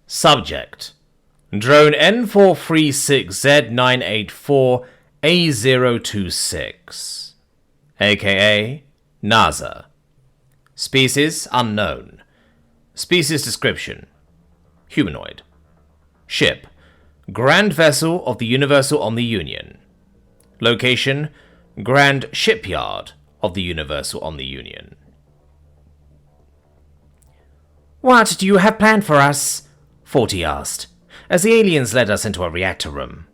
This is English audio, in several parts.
Subject: Drone N436Z984A026, aka NASA. Species unknown. Species description: humanoid. Ship: Grand Vessel of the Universal Omni Union. Location: Grand Shipyard of the Universal Omni Union. "What do you have planned for us?" 40 asked, as the aliens led us into a reactor room.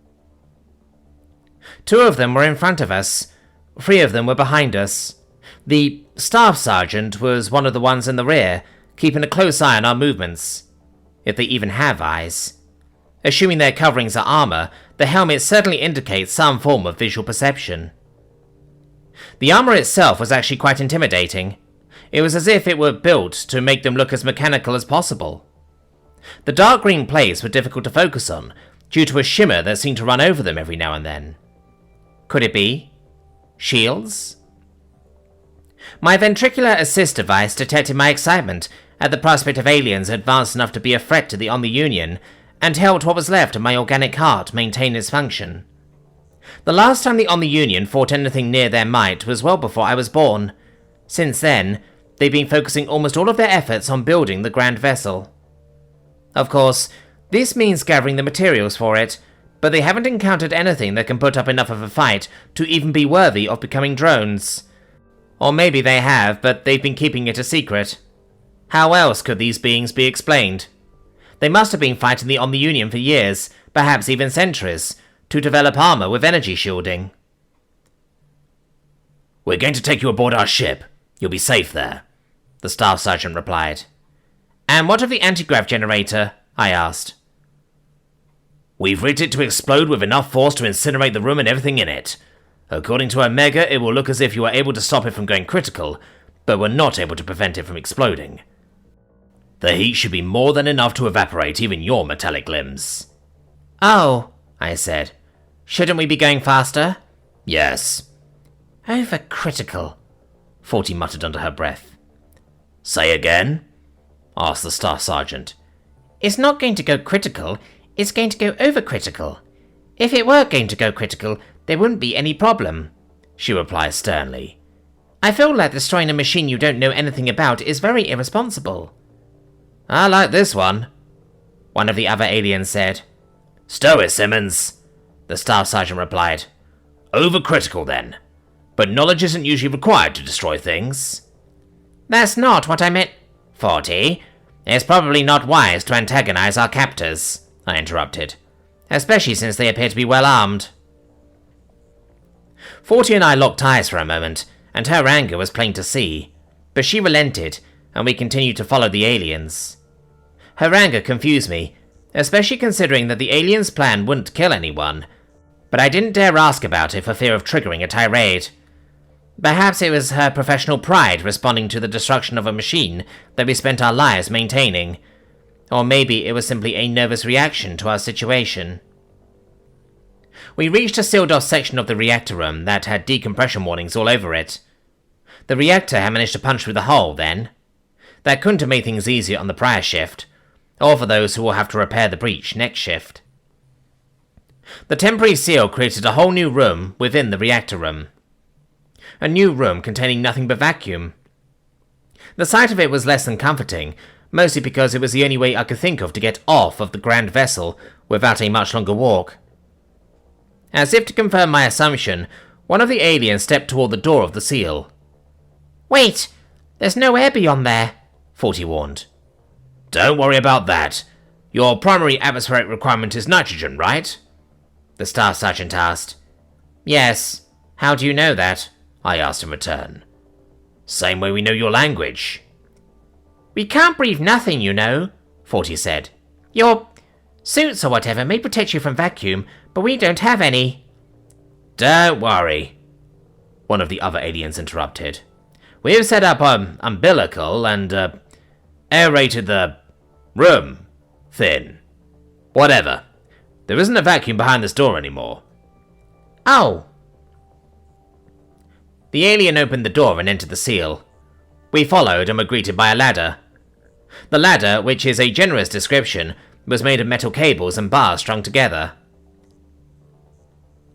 2 of them were in front of us. 3 of them were behind us. The staff sergeant was one of the ones in the rear, keeping a close eye on our movements. If they even have eyes. Assuming their coverings are armor, the helmet certainly indicates some form of visual perception. The armor itself was actually quite intimidating. It was as if it were built to make them look as mechanical as possible. The dark green plates were difficult to focus on, due to a shimmer that seemed to run over them every now and then. Could it be shields? My ventricular assist device detected my excitement at the prospect of aliens advanced enough to be a threat to the Omni Union, and helped what was left of my organic heart maintain its function. The last time the Omni Union fought anything near their might was well before I was born. Since then, they've been focusing almost all of their efforts on building the Grand Vessel. Of course, this means gathering the materials for it, but they haven't encountered anything that can put up enough of a fight to even be worthy of becoming drones. Or maybe they have, but they've been keeping it a secret. How else could these beings be explained? They must have been fighting the Omni Union for years, perhaps even centuries, to develop armor with energy shielding. "We're going to take you aboard our ship. You'll be safe there," the staff sergeant replied. "And what of the anti-grav generator?" I asked. "We've rigged it to explode with enough force to incinerate the room and everything in it. According to Omega, it will look as if you were able to stop it from going critical, but were not able to prevent it from exploding. The heat should be more than enough to evaporate even your metallic limbs." "Oh," I said. "Shouldn't we be going faster?" "Yes." "Overcritical," 40 muttered under her breath. "Say again?" asked the staff sergeant. "It's not going to go critical, it's going to go overcritical. If it were going to go critical, there wouldn't be any problem," she replied sternly. "I feel like destroying a machine you don't know anything about is very irresponsible." "I like this one," one of the other aliens said. "Stow it, Simmons," the staff sergeant replied. "Overcritical, then. But knowledge isn't usually required to destroy things." "That's not what I meant, 40. It's probably not wise to antagonize our captors," I interrupted. "Especially since they appear to be well armed." 40 and I locked eyes for a moment, and her anger was plain to see. But she relented, and we continued to follow the aliens. Her anger confused me, especially considering that the aliens' plan wouldn't kill anyone, but I didn't dare ask about it for fear of triggering a tirade. Perhaps it was her professional pride responding to the destruction of a machine that we spent our lives maintaining, or maybe it was simply a nervous reaction to our situation. We reached a sealed-off section of the reactor room that had decompression warnings all over it. The reactor had managed to punch through the hull, then. That couldn't have made things easier on the prior shift, or for those who will have to repair the breach next shift. The temporary seal created a whole new room within the reactor room. A new room containing nothing but vacuum. The sight of it was less than comforting, mostly because it was the only way I could think of to get off of the Grand Vessel without a much longer walk. As if to confirm my assumption, one of the aliens stepped toward the door of the seal. "Wait! There's no air beyond there," 40 warned. "Don't worry about that. Your primary atmospheric requirement is nitrogen, right?" the staff sergeant asked. "Yes. How do you know that?" I asked in return. "Same way we know your language." "We can't breathe nothing, you know," 40 said. "Your suits or whatever may protect you from vacuum, but we don't have any." "Don't worry," one of the other aliens interrupted. "We've set up an umbilical and aerated the room thin. Whatever. There isn't a vacuum behind this door anymore." "Oh." The alien opened the door and entered the seal. We followed and were greeted by a ladder. The ladder, which is a generous description, It was made of metal cables and bars strung together.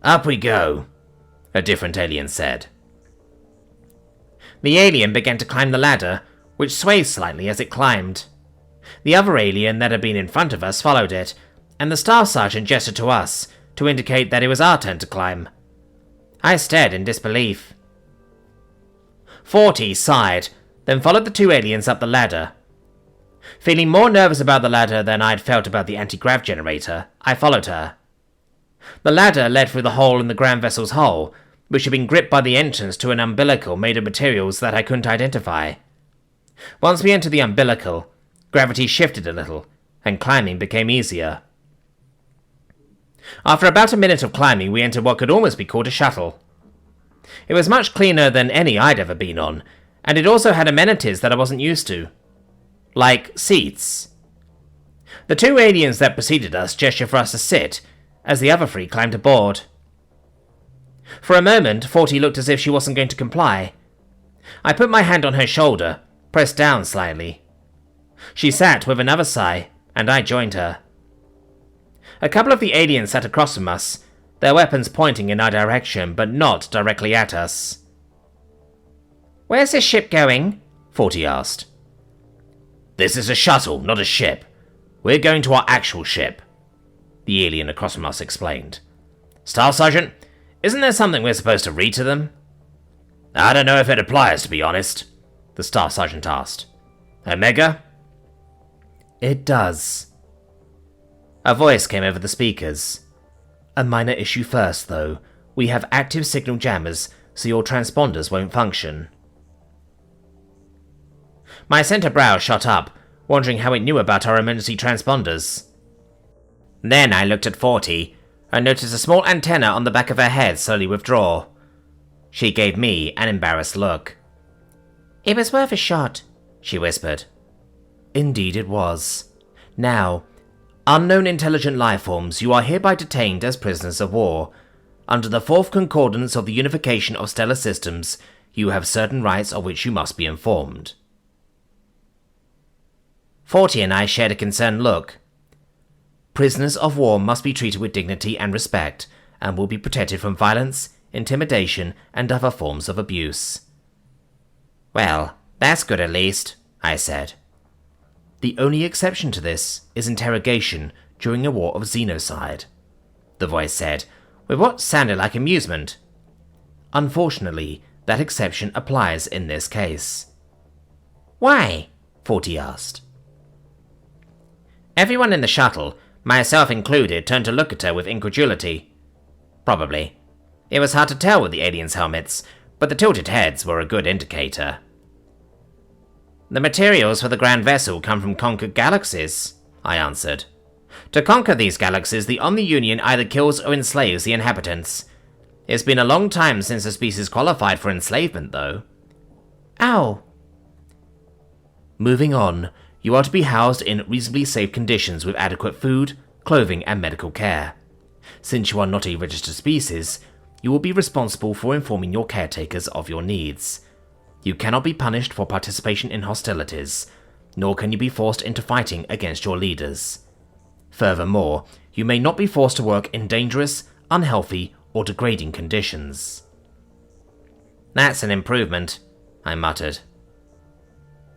"Up we go," a different alien said. The alien began to climb the ladder, which swayed slightly as it climbed. The other alien that had been in front of us followed it, and the Staff Sergeant gestured to us to indicate that it was our turn to climb. I stared in disbelief. 40 sighed, then followed the two aliens up the ladder. Feeling more nervous about the ladder than I'd felt about the anti-grav generator, I followed her. The ladder led through the hole in the ground vessel's hull, which had been gripped by the entrance to an umbilical made of materials that I couldn't identify. Once we entered the umbilical, gravity shifted a little, and climbing became easier. After about a minute of climbing, we entered what could almost be called a shuttle. It was much cleaner than any I'd ever been on, and it also had amenities that I wasn't used to. Like seats. The two aliens that preceded us gestured for us to sit, as the other three climbed aboard. For a moment, 40 looked as if she wasn't going to comply. I put my hand on her shoulder, pressed down slightly. She sat with another sigh, and I joined her. A couple of the aliens sat across from us, their weapons pointing in our direction, but not directly at us. "Where's this ship going?" 40 asked. "This is a shuttle, not a ship. We're going to our actual ship," the alien across from us explained. "Staff Sergeant, isn't there something we're supposed to read to them?" "I don't know if it applies, to be honest," the Staff Sergeant asked. "Omega?" "It does." A voice came over the speakers. "A minor issue first, though. We have active signal jammers, so your transponders won't function." My center brow shot up, wondering how it knew about our emergency transponders. Then I looked at 40, and noticed a small antenna on the back of her head slowly withdraw. She gave me an embarrassed look. "It was worth a shot," she whispered. "Indeed it was. Now, unknown intelligent lifeforms, you are hereby detained as prisoners of war. Under the fourth concordance of the unification of stellar systems, you have certain rights of which you must be informed." 40 and I shared a concerned look. "Prisoners of war must be treated with dignity and respect, and will be protected from violence, intimidation, and other forms of abuse." "Well, that's good at least," I said. "The only exception to this is interrogation during a war of xenocide," the voice said, with what sounded like amusement. "Unfortunately, that exception applies in this case." "Why?" 40 asked. Everyone in the shuttle, myself included, turned to look at her with incredulity. Probably. It was hard to tell with the aliens' helmets, but the tilted heads were a good indicator. "The materials for the grand vessel come from conquered galaxies," I answered. "To conquer these galaxies, the Omni-Union either kills or enslaves the inhabitants. It's been a long time since the species qualified for enslavement, though." "Ow." "Moving on, you are to be housed in reasonably safe conditions with adequate food, clothing, and medical care. Since you are not a registered species, you will be responsible for informing your caretakers of your needs. You cannot be punished for participation in hostilities, nor can you be forced into fighting against your leaders. Furthermore, you may not be forced to work in dangerous, unhealthy, or degrading conditions." "That's an improvement," I muttered.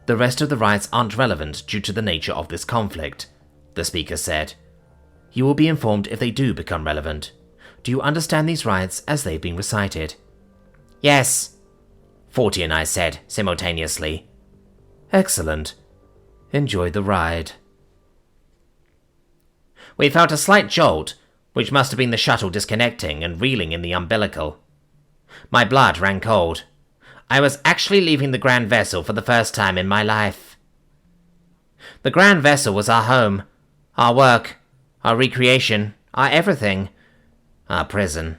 "The rest of the rights aren't relevant due to the nature of this conflict," the speaker said. "You will be informed if they do become relevant. Do you understand these rights as they've been recited?" "Yes," 40 and I said simultaneously. "Excellent. Enjoy the ride." We felt a slight jolt, which must have been the shuttle disconnecting and reeling in the umbilical. My blood ran cold. I was actually leaving the grand vessel for the first time in my life. The grand vessel was our home, our work, our recreation, our everything, our prison.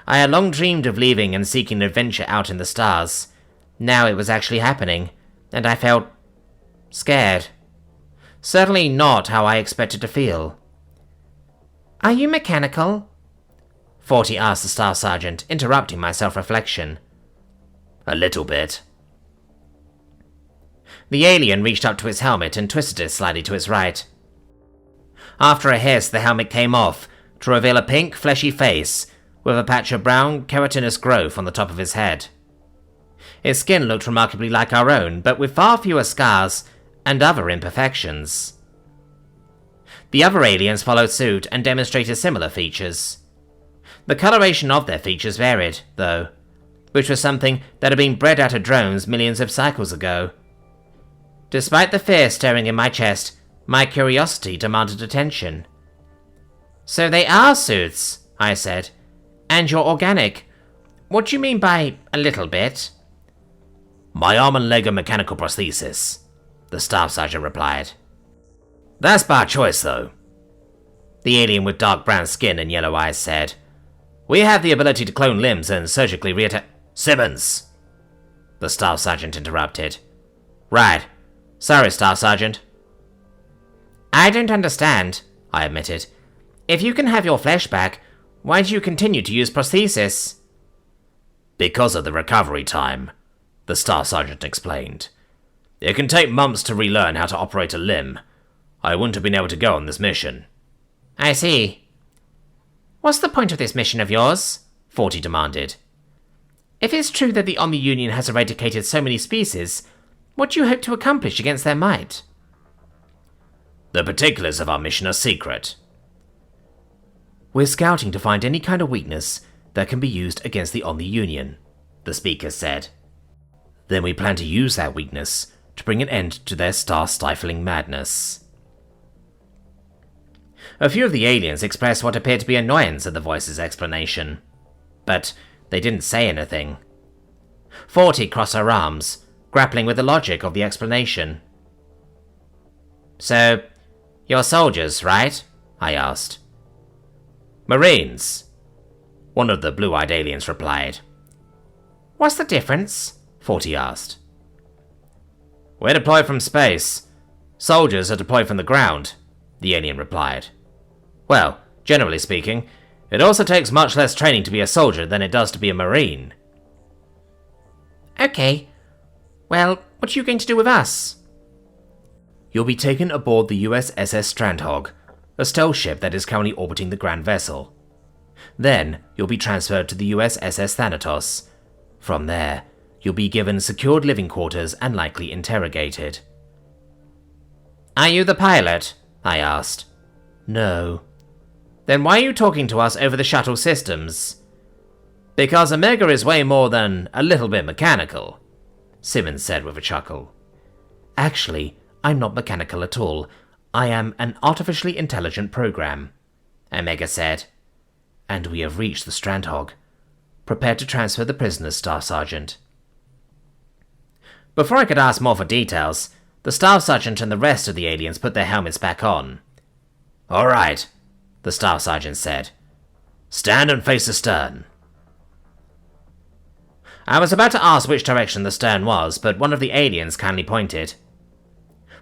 I had long dreamed of leaving and seeking adventure out in the stars. Now it was actually happening, and I felt scared. Certainly not how I expected to feel. "Are you mechanical?" 40 asked the Staff Sergeant, interrupting my self-reflection. "A little bit." The alien reached up to his helmet and twisted it slightly to its right. After a hiss, the helmet came off, to reveal a pink, fleshy face, with a patch of brown, keratinous growth on the top of his head. His skin looked remarkably like our own, but with far fewer scars and other imperfections. The other aliens followed suit and demonstrated similar features. The coloration of their features varied, though, which was something that had been bred out of drones millions of cycles ago. Despite the fear stirring in my chest, my curiosity demanded attention. "So they are suits," I said. "And you're organic. What do you mean by a little bit?" "My arm and leg are mechanical prosthesis," the staff sergeant replied. "That's bad choice, though," the alien with dark brown skin and yellow eyes said. "We have the ability to clone limbs and surgically reattach—" "Simmons!" the staff sergeant interrupted. "Right. Sorry, staff sergeant." "I don't understand," I admitted. "If you can have your flesh back, why do you continue to use prosthesis?" "Because of the recovery time," the staff sergeant explained. "It can take months to relearn how to operate a limb. I wouldn't have been able to go on this mission." "I see. What's the point of this mission of yours?" 40 demanded. "If it's true that the Omni Union has eradicated so many species, what do you hope to accomplish against their might?" "The particulars of our mission are secret." "We're scouting to find any kind of weakness that can be used against the Omni Union," the speaker said. "Then we plan to use that weakness to bring an end to their star-stifling madness." A few of the aliens expressed what appeared to be annoyance at the voice's explanation, but they didn't say anything. 40 crossed her arms, grappling with the logic of the explanation. "So, you're soldiers, right?" I asked. "Marines," one of the blue-eyed aliens replied. "What's the difference?" 40 asked. "We're deployed from space. Soldiers are deployed from the ground," the alien replied. "Well, generally speaking, it also takes much less training to be a soldier than it does to be a Marine." "Okay. Well, what are you going to do with us?" "You'll be taken aboard the USS Strandhog, a stealth ship that is currently orbiting the Grand Vessel. Then, you'll be transferred to the USS Thanatos. From there, you'll be given secured living quarters and likely interrogated." "Are you the pilot?" I asked. "No." "Then why are you talking to us over the shuttle systems?" "Because Omega is way more than a little bit mechanical," Simmons said with a chuckle. "Actually, I'm not mechanical at all. I am an artificially intelligent program," Omega said. "And we have reached the Strandhog. Prepare to transfer the prisoners, Staff Sergeant." Before I could ask more for details, the Staff Sergeant and the rest of the aliens put their helmets back on. "All right," the Staff Sergeant said. "Stand and face the stern." I was about to ask which direction the stern was, but one of the aliens kindly pointed.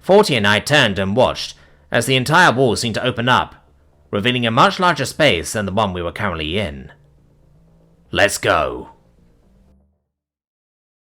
40 and I turned and watched as the entire wall seemed to open up, revealing a much larger space than the one we were currently in. "Let's go."